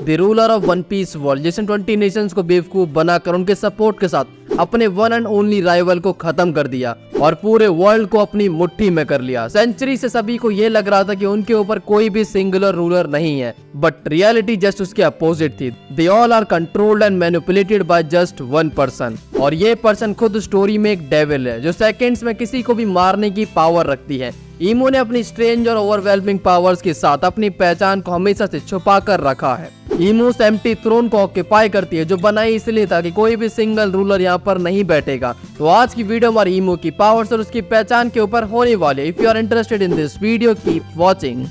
The ruler of One Piece world, जिसने 20 Nations को बेवकूफ बनाकर उनके सपोर्ट के साथ अपने वन एंड ओनली राइवल को खत्म कर दिया और पूरे वर्ल्ड को अपनी मुट्ठी में कर लिया। सेंचुरी से सभी को यह लग रहा था कि उनके ऊपर कोई भी सिंगुलर रूलर नहीं है, बट रियलिटी जस्ट उसके अपोजिट थी। They all are controlled and manipulated by just one person, और ये पर्सन खुद स्टोरी में एक डेविल है जो सेकंड्स में किसी को भी मारने की पावर रखती है। ईमो ने अपनी स्ट्रेंज और ओवरवेलमिंग पावर्स के साथ अपनी पहचान को हमेशा से छुपा कर रखा है। ईमो एम्प्टी थ्रोन को ऑक्यूपाई करती है, जो बनाई इसलिए था कि कोई भी सिंगल रूलर यहाँ पर नहीं बैठेगा। तो आज की वीडियो हमारी ईमो की पावर्स और उसकी पहचान के ऊपर होने वाली है। If you are interested in this video, keep watching.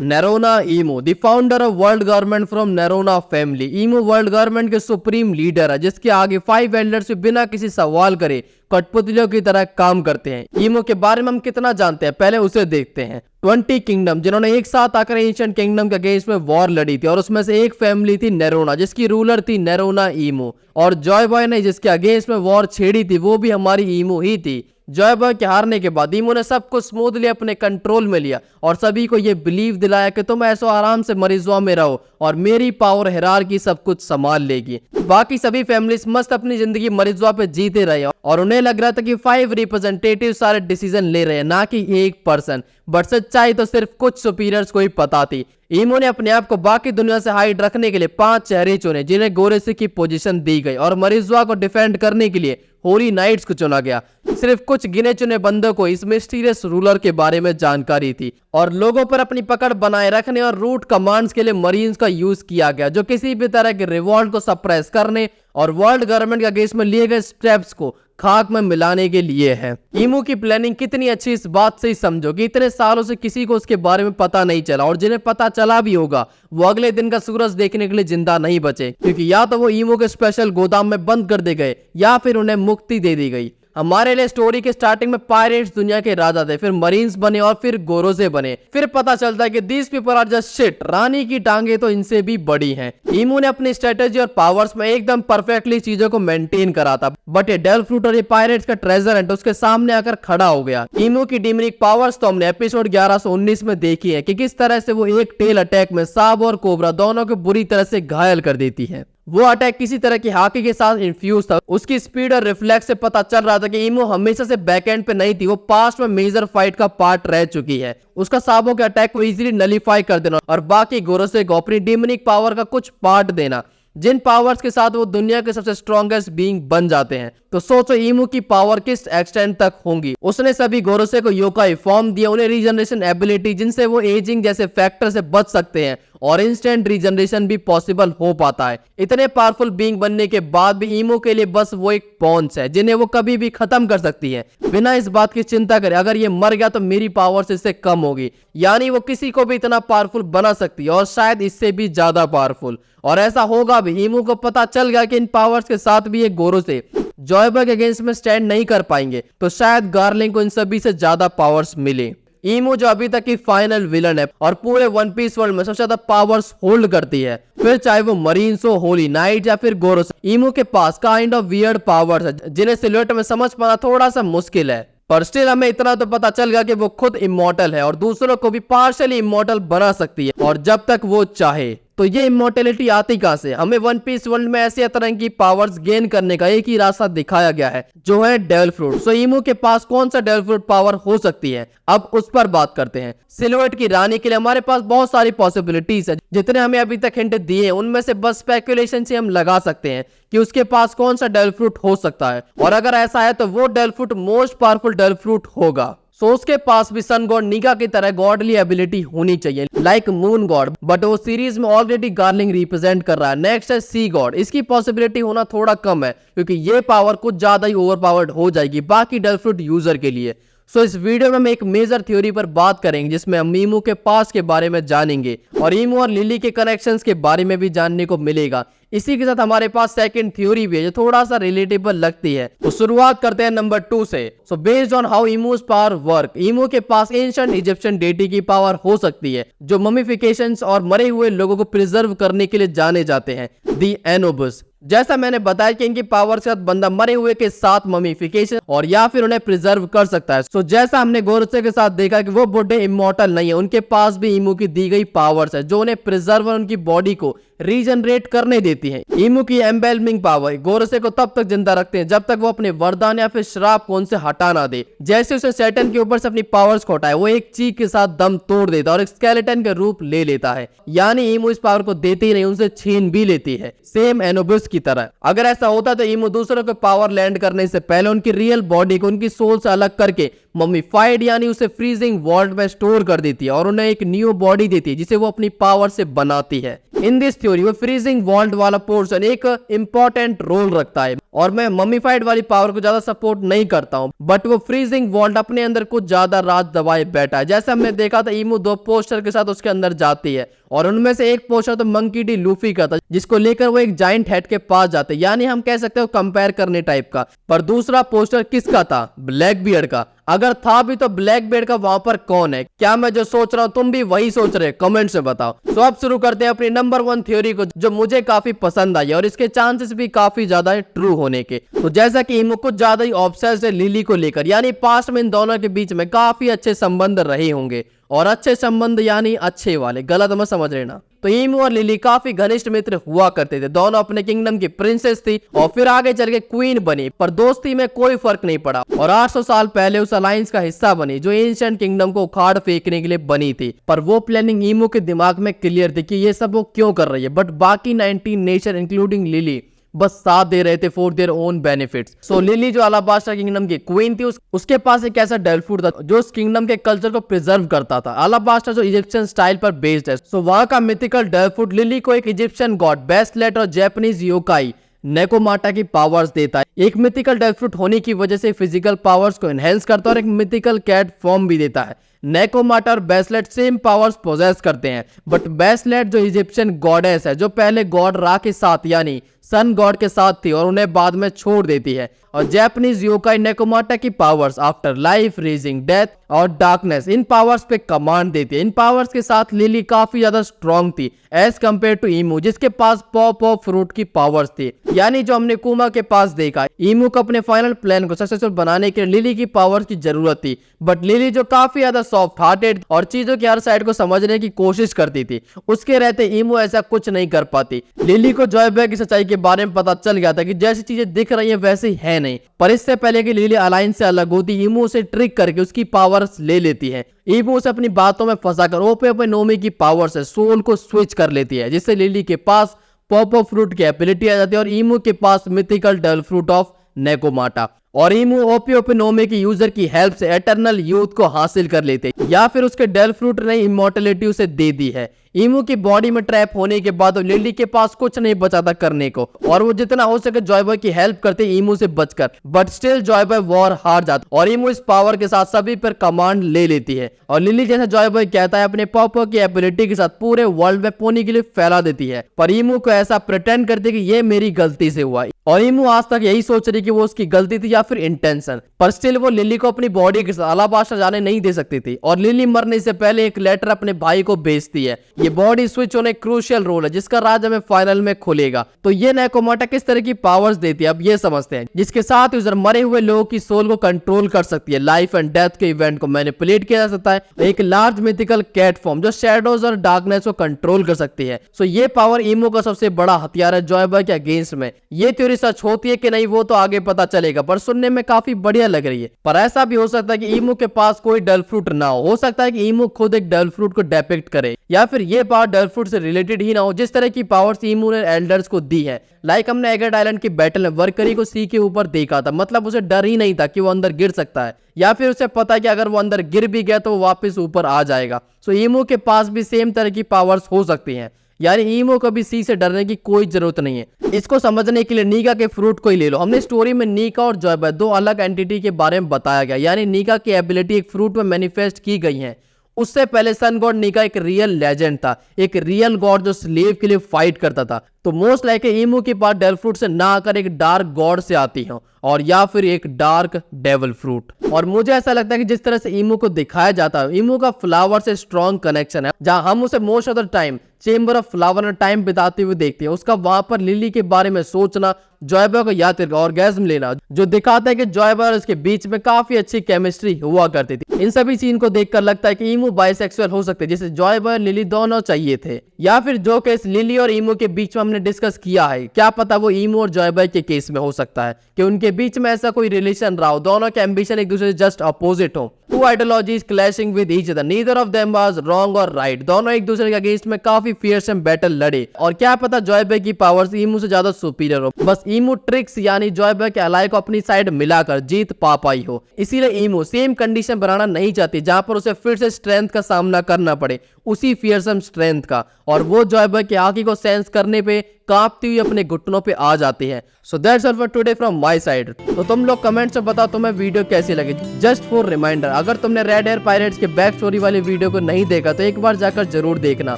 Nerona Emo, the founder of world government from Nerona family. Emo world government के सुप्रीम लीडर है, जिसके आगे 5 एल्डर्स से बिना किसी सवाल करे कठपुतलियों की तरह काम करते हैं। ईमो के बारे में हम कितना जानते हैं, पहले उसे देखते हैं। 20 किंगडम, जिन्होंने एक साथ आकर एंशिएंट किंगडम के अगेंस्ट में वॉर लड़ी थी, और उसमें से एक फैमिली थी नेरोना, जिसकी रूलर थी नेरोना ईमो। और जॉय बॉय ने जिसके अगेंस्ट में वॉर छेड़ी थी, वो भी हमारी ईमो ही थी। जॉय बॉय के हारने के बाद ईमो ने सब कुछ स्मूथली अपने कंट्रोल में लिया और सभी को ये बिलीव दिलाया कि तुम ऐसो आराम से मरिज्वा में रहो और मेरी पावर हिरार्की सब कुछ संभाल लेगी। बाकी सभी फैमिलीज मस्त अपनी जिंदगी मरिज्वा पे जीते रहे और उन्हें लग रहा था कि 5 रिप्रेजेंटेटिव सारे डिसीजन ले रहे हैं, ना कि एक पर्सन। बट सच्चाई तो सिर्फ कुछ सुपीरियर्स को ही पता थी। ईमो ने अपने आप को बाकी दुनिया से हाइड रखने के लिए 5 चेहरे चुने, जिन्हें गोरेसी की पोजीशन दी गई, और मरिज्वा को डिफेंड करने के लिए होली नाइट्स को चुना गया। सिर्फ कुछ गिने चुने बंदों को इस मिस्टीरियस रूलर के बारे में जानकारी थी, और लोगों पर अपनी पकड़ बनाए रखने और रूट कमांड्स के लिए मरीन्स का यूज किया गया, जो किसी भी तरह के रिवॉल्ट को सप्रेस करने और वर्ल्ड गवर्नमेंट के अगेंस्ट में लिए गए स्टेप्स को खाक में मिलाने के लिए है। ईमो की प्लानिंग कितनी अच्छी इस बात से ही समझो कि इतने सालों से किसी को उसके बारे में पता नहीं चला, और जिन्हें पता चला भी होगा वो अगले दिन का सूरज देखने के लिए जिंदा नहीं बचे, क्योंकि या तो वो ईमो के स्पेशल गोदाम में बंद कर दिए गए या फिर उन्हें मुक्ति दे दी गई। हमारे लिए स्टोरी के स्टार्टिंग में पायरेट्स दुनिया के राजा थे, फिर मरीन्स बने और फिर गोरोसे बने। फिर पता चलता है कि these people are just shit, रानी की टांगे तो इनसे भी बड़ी हैं। ईमो ने अपनी स्ट्रेटेजी और पावर्स में एकदम परफेक्टली चीजों को मेंटेन करा था, बट ये डेल फ्रूट और ये पायरेट्स का ट्रेजर हंट उसके सामने आकर खड़ा हो गया। ईमो की डिमनिक पावर्स तो हमने एपिसोड 1119 में देखी है कि किस तरह से वो एक टेल अटैक में सांप और कोबरा दोनों को बुरी तरह से घायल कर देती है। वो अटैक किसी तरह की हाकी के साथ इन्फ्यूज था। उसकी स्पीड और रिफ्लेक्स से पता चल रहा था कि ईमो हमेशा से बैकएंड पे नहीं थी, वो पास्ट में मेजर फाइट का पार्ट रह चुकी है। उसका सांपों के अटैक को इजीली नलीफाई कर देना और बाकी गोरोसे को अपनी डिमनिक पावर का कुछ पार्ट देना, जिन पावर्स के साथ वो दुनिया के सबसे स्ट्रॉन्गेस्ट बीइंग बन जाते हैं। तो सोचो ईमो की पावर किस एक्सटेंट तक होंगी। उसने सभी गोरोसे को योकाई फॉर्म दिया, उन्हें रीजनरेशन एबिलिटी, जिनसे वो एजिंग जैसे फैक्टर से बच सकते हैं, और इंस्टेंट रीजनरेशन भी पॉसिबल हो पाता है। इतने पावरफुल बीइंग बनने के बाद भी ईमो के लिए बस वो एक पॉन्स है, जिन्हें वो कभी भी खत्म कर सकती है बिना इस बात की चिंता करे अगर ये मर गया तो मेरी पावर्स इससे कम होगी। यानी वो किसी को भी इतना पावरफुल बना सकती है, और शायद इससे भी ज्यादा पावरफुल। और ऐसा होगा भी। ईमो को पता चल गया कि इन पावर्स के साथ भी ये गोरोसे जॉय बॉय के अगेंस्ट में स्टैंड नहीं कर पाएंगे, तो शायद गार्लिंग को इन सभी से ज्यादा पावर्स मिले। ईमो जो अभी तक की फाइनल विलन है और पूरे वन पीस वर्ल्ड में सबसे ज्यादा पावर्स होल्ड करती है, फिर चाहे वो मरीन्स हो, होली नाइट या फिर गोरोस, ईमो के पास काइंड ऑफ वियर्ड पावर्स है, जिन्हें सिलुएट में समझ पाना थोड़ा सा मुश्किल है। पर स्टिल हमें इतना तो पता चल गया कि वो खुद इमॉर्टल है और दूसरों को भी पार्शियली इमॉर्टल बना सकती है, और जब तक वो चाहे। तो ये इमॉर्टेलिटी आती कहां से? हमें वन पीस वर्ल्ड में ऐसे तरह की पावर्स गेन करने का एक ही रास्ता दिखाया गया है, जो है डेविल फ्रूट। सो ईमो के पास कौन सा डेविल फ्रूट पावर हो सकती है, अब उस पर बात करते हैं। सिलुएट की रानी के लिए हमारे पास बहुत सारी पॉसिबिलिटीज है, जितने हमें अभी तक हिंट दिए हैं उनमें से बस स्पेकुलेशन से हम लगा सकते हैं कि उसके पास कौन सा डेविल फ्रूट हो सकता है, और अगर ऐसा है तो वो devil fruit most powerful devil fruit होगा। सो उसके पास भी सन गॉड निगा की तरह गॉडली एबिलिटी होनी चाहिए, लाइक मून गॉड, बट वो सीरीज में ऑलरेडी गार्लिंग रिप्रेजेंट कर रहा है। नेक्स्ट है सी गॉड, इसकी पॉसिबिलिटी होना थोड़ा कम है, क्योंकि ये पावर कुछ ज्यादा ही ओवरपावर्ड हो जाएगी बाकी डेविल फ्रूट यूजर के लिए। सो इस वीडियो में हम एक मेजर थ्योरी पर बात करेंगे, जिसमें हम ईमो के पास के बारे में जानेंगे और ईमो और लिली के कनेक्शंस के बारे में भी जानने को मिलेगा। इसी के साथ हमारे पास सेकंड थ्योरी भी है, जो थोड़ा सा रिलेटेबल लगती है। तो शुरुआत करते हैं नंबर 2 से। So based on how Emo's power work, Emo के पास एंशिएंट इजिप्शियन डेटी की पावर हो सकती है, जो ममिफिकेशंस और मरे हुए लोगों को प्रिजर्व करने के लिए जाने जाते हैं, दी एनोबस। जैसा मैंने बताया कि इनकी पावर से बंदा मरे हुए के साथ ममीफिकेशन और या फिर उन्हें प्रिजर्व कर सकता है। सो जैसा हमने गोरसे के साथ देखा कि वो बुड्ढे इमॉर्टल नहीं है, उनके पास भी ईमू की दी गई पावर्स है जो उन्हें प्रिजर्व और उनकी बॉडी को रीजनरेट करने देती है। ईमू की एम्बेलमिंग पावर गोरसे को तब तक जिंदा रखते हैं जब तक वो अपने वरदान या फिर श्राप को उनसे हटा ना दे। जैसे उसे सैटर्न के ऊपर से अपनी पावर्स को हटाए, वो एक चीख के साथ दम तोड़ देता है और एक स्केलेटन का रूप ले लेता है। यानी ईमू इस पावर को देती ही नहीं, उनसे छीन भी लेती है, सेम एनोबिस की तरह। अगर ऐसा होता तो ईमू दूसरों को पावर लैंड करने से पहले उनकी रियल बॉडी को उनकी सोल से अलग करके मम्मीफाइड यानी उसे फ्रीजिंग वॉल्ट में स्टोर कर देती है और उन्हें एक न्यू बॉडी देती है जिसे वो अपनी पावर से बनाती है। इन दिस थ्योरी वो फ्रीजिंग वॉल्ट वाला पोर्शन एक इंपॉर्टेंट रोल रखता है और मैं मम्मीफाइड वाली पावर को ज्यादा सपोर्ट नहीं करता हूं, बट वो फ्रीजिंग वॉल्ट अपने अंदर कुछ ज्यादा राज दबाए बैठा है। जैसे हमने देखा था ईमू 2 पोस्टर के साथ उसके अंदर जाती है और उनमें से एक पोस्टर तो मंकी डी लूफी का था जिसको लेकर वो एक जाइंट हेड के पास जाते, यानी हम कह सकते हो कंपेयर करने टाइप का। पर दूसरा पोस्टर किसका था? ब्लैक बियर्ड का। अगर था भी तो ब्लैक बियर्ड का वहां पर कौन है? क्या मैं जो सोच रहा हूं तुम भी वही सोच रहे? कमेंट से बताओ। तो अब शुरू करते हैं अपनी नंबर 1 थ्योरी को जो मुझे काफी पसंद आई और इसके चांसेस भी काफी ज्यादा है ट्रू होने के। तो जैसा कि ईमू कुछ ज्यादा ही ऑब्सेस्ड है लिली को लेकर, यानी पास्ट में इन दोनों के बीच में काफी अच्छे संबंध रहे होंगे और अच्छे संबंध यानी अच्छे वाले, गलत मत समझ लेना। तो ईमू और लिली काफी घनिष्ठ मित्र हुआ करते थे, दोनों अपने किंगडम की प्रिंसेस थी और फिर आगे चल के क्वीन बनी, पर दोस्ती में कोई फर्क नहीं पड़ा और 800 साल पहले उस अलायंस का हिस्सा बनी जो एंशिएंट किंगडम को उखाड़ फेंकने के लिए बनी थी। पर वो प्लानिंग ईमू के दिमाग में क्लियर थी कि ये सब वो क्यों कर रही है, बट बाकी 19 नेशन इंक्लूडिंग लिली बस साथ दे रहे थे for their own benefits. So lily जो अलाबास्टा किंगडम की क्वीन थी उसके पास एक ऐसा डेलफूड था जो उस किंगडम के कल्चर को प्रिजर्व करता था। अलाबास्टा जो इजिप्शियन स्टाइल पर बेस्ड है, सो वहां का मिथिकल डेलफूड लिली को एक इजिप्शियन गॉड बेस्टलेट और जापानीज योकाई नेकोमाटा की पावर्स देता है। एक मिथिकल डेलफ्रूट होने की वजह से फिजिकल पावर्स को एनहेंस करता है और एक मिथिकल कैट फॉर्म भी देता है। नेकोमाटा और बेस्लेट सेम पावर्स पोजेस करते हैं, बट बेस्लेट जो इजिप्शियन गॉडेस है जो पहले गॉड रा के साथ यानी सन गॉड के साथ थी और उन्हें बाद में छोड़ देती है, और जापानीज योकाई नेकोमाटा की powers after life, raising death और डार्कनेस इन पावर्स पे कमांड देती है। इन पावर्स के साथ लिली काफी ज्यादा स्ट्रॉन्ग थी एज कम्पेयर टू ईमू जिसके पास पॉप ऑफ फ्रूट की पावर्स थी। यानी जो हमने कुमा के पास देखा, ईमू को अपने फाइनल प्लान को सक्सेसफुल बनाने के लिए लिली की पावर्स की जरूरत थी, बट लिली जो काफी ज्यादा सॉफ्ट हार्टेड और चीजों की हर साइड को समझने की कोशिश करती थी, उसके रहते ईमू ऐसा कुछ नहीं कर पाती। लिली को जॉय बॉय की सच्चाई के बारे में पता चल गया था कि जैसी चीजें दिख रही हैं वैसे है नहीं, पर इससे पहले कि लिली अलायंस से अलग होती, ईमू उसे ट्रिक करके उसकी पावर्स ले लेती है। ईमू उसे अपनी बातों में फंसाकर ओपे नोमी की पावर से सोल को स्विच कर लेती है, जिससे लिली के पास पॉप ऑफ फ्रूट की एबिलिटी आ जाती है और ईमू के पास मिथिकल डेल फ्रूट ऑफ नेकोमाटा, और ईमू ओपियोपिनोमी की यूजर की हेल्प से एटर्नल यूथ को हासिल कर लेते, या फिर उसके डेल फ्रूट ने इमॉर्टलिटी उसे दे दी है। ईमू की बॉडी में ट्रैप होने के बाद लिली के पास कुछ नहीं बचा था करने को, और वो जितना हो सके जॉय बॉय की हेल्प करते ईमू से बचकर, but still Joy boy war हार जाता और ईमू इस पावर के साथ सभी पर कमांड ले लेती है और लिली जैसा जॉय बॉय कहता है अपने पॉपर की एबिलिटी के साथ पूरे वर्ल्ड में पोनी के लिए फैला देती है, पर ईमू को ऐसा प्रिटेंड करती कि ये मेरी गलती से हुआ, और ईमू आज तक यही सोच रही कि वो उसकी गलती थी या फिर इंटेंशन, पर स्टिल वो लिली को अपनी बॉडी के साथ अलाबास्टा जाने नहीं दे सकती थी और लिली मरने से पहले एक लेटर अपने भाई को भेजती है। ये बॉडी स्विच होने क्रूशियल रोल है जिसका राज हमें फाइनल में खुलेगा। तो ये नेकोमाटा किस तरह की पावर्स देती है अब ये समझते हैं, जिसके साथ यूजर मरे हुए लोगों की सोल को कंट्रोल कर सकती है, लाइफ एंड डेथ के इवेंट को मैनिपुलेट किया जा सकता है, एक लार्ज मिथिकल कैट फॉर्म जो शैडोज और डार्कनेस को कंट्रोल कर सकती है। सो ये पावर ईमू का सबसे बड़ा हथियार है जॉय बॉय के अगेंस्ट में। ये थ्योरी सच होती है कि नहीं वो तो आगे पता चलेगा, पर सुनने में काफी बढ़िया लग रही है। पर ऐसा भी हो सकता है कि ईमू के पास कोई डेल फ्रूट ना हो सकता है कि ईमू खुद एक डेल फ्रूट को डिपिक्ट करे, या फिर ये पावर डेल फ्रूट से रिलेटेड ही ना हो जिस तरह की पावर्स ईमू ने एल्डर्स को दी है। लाइक हमने एगेट आइलैंड की बैटल में वर्करी को सी के ऊपर देखा था, मतलब उसे डर ही नहीं था कि वो अंदर गिर सकता है, या फिर उसे पता है कि अगर वो अंदर गिर भी गया तो वो वापस ऊपर आ जाएगा। सो ईमू के पास भी सेम तरह की पावर्स हो सकती हैं, यानी ईमो को भी सी से डरने की कोई जरूरत नहीं है। इसको समझने के लिए नीका के फ्रूट को ही ले लो। हमने स्टोरी में नीका और जॉय बॉय दो अलग एंटिटी के बारे में बताया गया, यानी नीका की एबिलिटी एक फ्रूट में मैनिफेस्ट की गई है। उससे पहले सन गॉड नीका एक रियल लेजेंड था, एक रियल गॉड जो स्लेव के लिए फाइट करता था। तो मोस्ट लाइक ईमू के पास डेल फ्रूट से ना आकर एक डार्क गॉड से आती हो, और या फिर एक डार्क डेविल फ्रूट। और मुझे ऐसा लगता है कि जिस तरह से ईमू को दिखाया जाता है, ईमू का फ्लावर से स्ट्रॉन्ग कनेक्शन है, जहां हम उसे most of the time chamber of flower में टाइम बिताते हुए देखते हैं। उसका वहां पर लिली के बारे में सोचना, जॉय बॉय को याद करके ऑर्गेज्म लेना, जो दिखाता है कि जॉय बॉय और उसके बीच में काफी अच्छी केमिस्ट्री हुआ करती थी। इन सभी सीन को देखकर लगता है कि ईमू बाइसेक्सुअल हो सकते हैं, जिसे जॉय बॉय और लिली दोनों चाहिए थे, या फिर जो केस लिली और ईमू के बीच में हमने डिस्कस किया है, क्या पता वो ईमू और जॉय बॉय के केस में हो सकता है कि उनके बीच में ऐसा कोई रिलेशन रहा हो, दोनों के एम्बिशन एक दूसरे से जस्ट अपोजिट हो। Two ideologies clashing with each other, neither of them was wrong और राइट, दोनों एक दूसरे के अगेंस्ट में काफी फियरसम बैटल लड़े, और क्या पता जॉय बॉय की पावर्स ईमू से ज्यादा सुपीरियर हो, बस ईमू ट्रिक्स यानी जॉय बॉय के अलाई को अपनी साइड मिलाकर जीत पा पाई हो। इसीलिए ईमू सेम कंडीशन बनाना नहीं चाहती जहां पर उसे फिर से स्ट्रेंथ का सामना करना पड़े, उसी फियरसम स्ट्रेंथ का, और वो जॉय बॉय के आंखी को सेंस करने पे कांपती हुई अपने घुटनों पे आ जाती है। So that's all for today from my side. तो तुम लोग कमेंट्स में बताओ तुम्हें वीडियो कैसी लगी। जस्ट फॉर रिमाइंडर, अगर तुमने रेड एयर पायरेट्स के बैक स्टोरी वाली वीडियो को नहीं देखा तो एक बार जाकर जरूर देखना।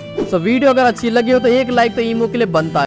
सो वीडियो अगर अच्छी लगी हो तो एक लाइक तो ईमू के लिए बनता है।